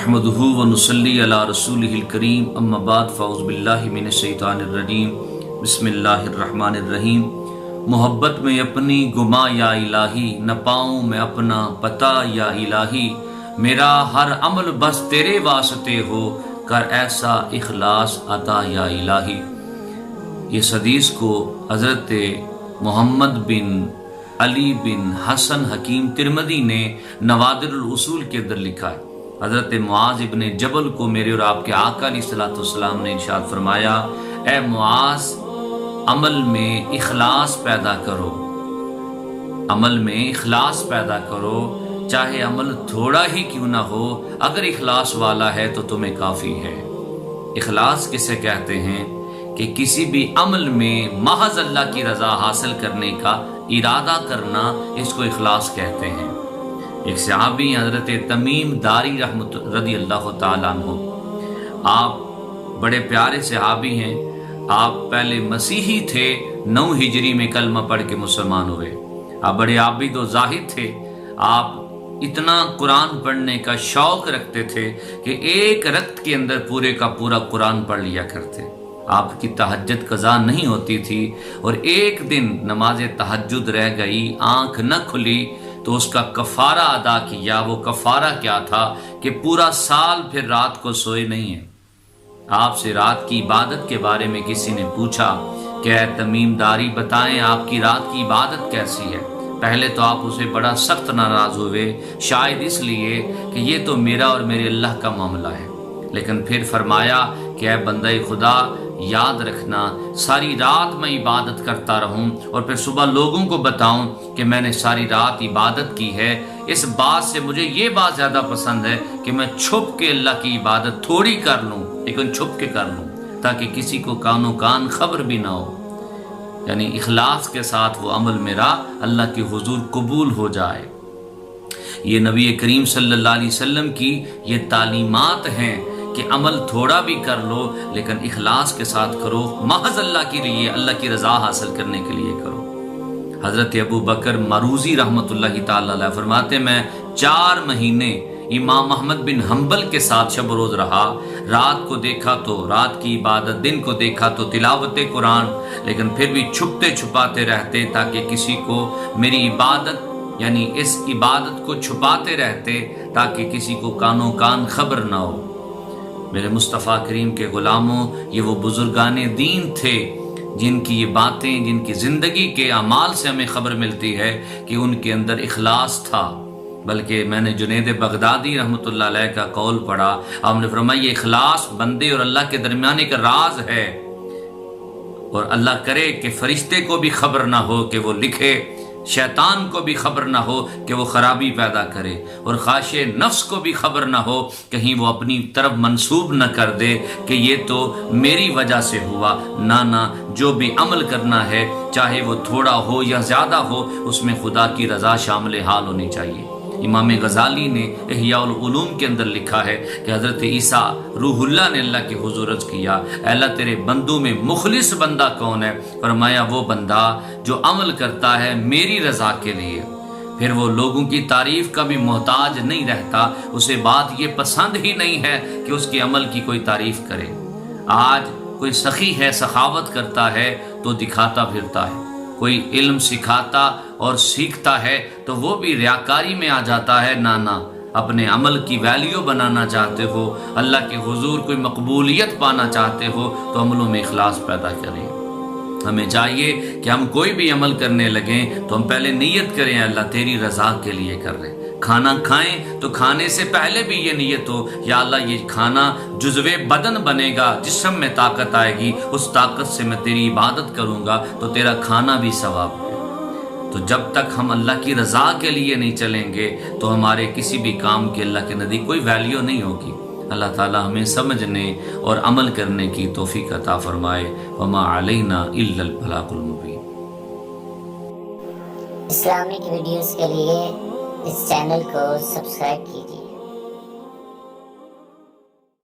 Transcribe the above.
نحمدہ ونصلی علی رسولہ الکریم اما بعد فاعوذ باللہ من الشیطان الرجیم بسم اللہ الرحمن الرحیم۔ محبت میں اپنی گما یا الہی، نہ پاؤں میں اپنا پتہ یا الہی، میرا ہر عمل بس تیرے واسطے ہو، کر ایسا اخلاص عطا یا الہی۔ اس حدیث کو حضرت محمد بن علی بن حسن حکیم ترمذی نے نوادر الاصول کے اندر لکھا ہے۔ حضرت معاذ ابن جبل کو میرے اور آپ کے آقا علیہ الصلوۃ والسلام نے ارشاد فرمایا، اے معاذ، عمل میں اخلاص پیدا کرو، عمل میں اخلاص پیدا کرو، چاہے عمل تھوڑا ہی کیوں نہ ہو، اگر اخلاص والا ہے تو تمہیں کافی ہے۔ اخلاص کسے کہتے ہیں کہ کسی بھی عمل میں محض اللہ کی رضا حاصل کرنے کا ارادہ کرنا، اس کو اخلاص کہتے ہیں۔ ایک صحابی حضرت تمیم داری رحمت رضی اللہ تعالیٰ عنہ، آپ بڑے پیارے صحابی ہیں، آپ پہلے مسیحی تھے، 9 ہجری میں کلمہ پڑھ کے مسلمان ہوئے۔ آپ بڑے عابد و زاہد تھے، آپ اتنا قرآن پڑھنے کا شوق رکھتے تھے کہ ایک رکعت کے اندر پورے کا پورا قرآن پڑھ لیا کرتے۔ آپ کی تہجد قضا نہیں ہوتی تھی، اور ایک دن نماز تہجد رہ گئی، آنکھ نہ کھلی تو اس کا کفارہ ادا کیا۔ وہ کفارہ کیا تھا کہ پورا سال پھر رات کو سوئے نہیں ہیں۔ آپ سے رات کی عبادت کے بارے میں کسی نے پوچھا کہ اے تمیم داری، بتائیں آپ کی رات کی عبادت کیسی ہے؟ پہلے تو آپ اسے بڑا سخت ناراض ہوئے، شاید اس لیے کہ یہ تو میرا اور میرے اللہ کا معاملہ ہے، لیکن پھر فرمایا کہ اے بندہ خدا، یاد رکھنا ساری رات میں عبادت کرتا رہوں اور پھر صبح لوگوں کو بتاؤں کہ میں نے ساری رات عبادت کی ہے، اس بات سے مجھے یہ بات زیادہ پسند ہے کہ میں چھپ کے اللہ کی عبادت تھوڑی کر لوں، لیکن چھپ کے کر لوں، تاکہ کسی کو کانوں کان خبر بھی نہ ہو۔ یعنی اخلاص کے ساتھ وہ عمل میرا اللہ کے حضور قبول ہو جائے۔ یہ نبی کریم صلی اللہ علیہ وسلم کی یہ تعلیمات ہیں کہ عمل تھوڑا بھی کر لو لیکن اخلاص کے ساتھ کرو، محض اللہ کے لیے، اللہ کی رضا حاصل کرنے کے لیے کرو۔ حضرت ابو بکر مروزی رحمۃ اللہ تعالی علیہ فرماتے، میں 4 مہینے امام احمد بن حنبل کے ساتھ شب و روز رہا، رات کو دیکھا تو رات کی عبادت، دن کو دیکھا تو تلاوت قرآن، لیکن پھر بھی چھپتے چھپاتے رہتے تاکہ کسی کو میری عبادت، یعنی اس عبادت کو چھپاتے رہتے تاکہ کسی کو کانوں کان خبر نہ ہو۔ میرے مصطفیٰ کریم کے غلاموں، یہ وہ بزرگان دین تھے جن کی یہ باتیں، جن کی زندگی کے اعمال سے ہمیں خبر ملتی ہے کہ ان کے اندر اخلاص تھا۔ بلکہ میں نے جنید بغدادی رحمۃ اللہ علیہ کا قول پڑھا، آپ نے فرمایا یہ اخلاص بندے اور اللہ کے درمیان ایک راز ہے، اور اللہ کرے کہ فرشتے کو بھی خبر نہ ہو کہ وہ لکھے، شیطان کو بھی خبر نہ ہو کہ وہ خرابی پیدا کرے، اور خواہش نفس کو بھی خبر نہ ہو کہیں وہ اپنی طرف منسوب نہ کر دے کہ یہ تو میری وجہ سے ہوا۔ نہ، جو بھی عمل کرنا ہے، چاہے وہ تھوڑا ہو یا زیادہ ہو، اس میں خدا کی رضا شامل حال ہونی چاہیے۔ امام غزالی نے احیاء العلوم کے اندر لکھا ہے کہ حضرت عیسیٰ روح اللہ نے اللہ کے حضور عرض کیا، اے اللہ تیرے بندوں میں مخلص بندہ کون ہے؟ فرمایا وہ بندہ جو عمل کرتا ہے میری رضا کے لیے، پھر وہ لوگوں کی تعریف کا بھی محتاج نہیں رہتا، اسے بات یہ پسند ہی نہیں ہے کہ اس کے عمل کی کوئی تعریف کرے۔ آج کوئی سخی ہے، سخاوت کرتا ہے تو دکھاتا پھرتا ہے، کوئی علم سکھاتا اور سیکھتا ہے تو وہ بھی ریاکاری میں آ جاتا ہے۔ نہ، اپنے عمل کی ویلیو بنانا چاہتے ہو، اللہ کے حضور کوئی مقبولیت پانا چاہتے ہو تو عملوں میں اخلاص پیدا کریں۔ ہمیں چاہیے کہ ہم کوئی بھی عمل کرنے لگیں تو ہم پہلے نیت کریں اللہ تیری رضا کے لیے کر رہے ہیں۔ کھانا کھائیں تو کھانے سے پہلے بھی یہ نیت ہو، یا اللہ یہ کھانا جزو بدن بنے گا، جسم میں طاقت آئے گی، اس طاقت سے میں تیری عبادت کروں گا تو تیرا کھانا بھی ثواب ہے۔ تو جب تک ہم اللہ کی رضا کے لیے نہیں چلیں گے تو ہمارے کسی بھی کام کے اللہ کے نزدیک کوئی ویلیو نہیں ہوگی۔ اللہ تعالی ہمیں سمجھنے اور عمل کرنے کی توفیق عطا فرمائے۔ وما علینا الا البلاغ المبین۔ اسلامک ویڈیوز کے لیے اس چینل کو سبسکرائب کیجیے۔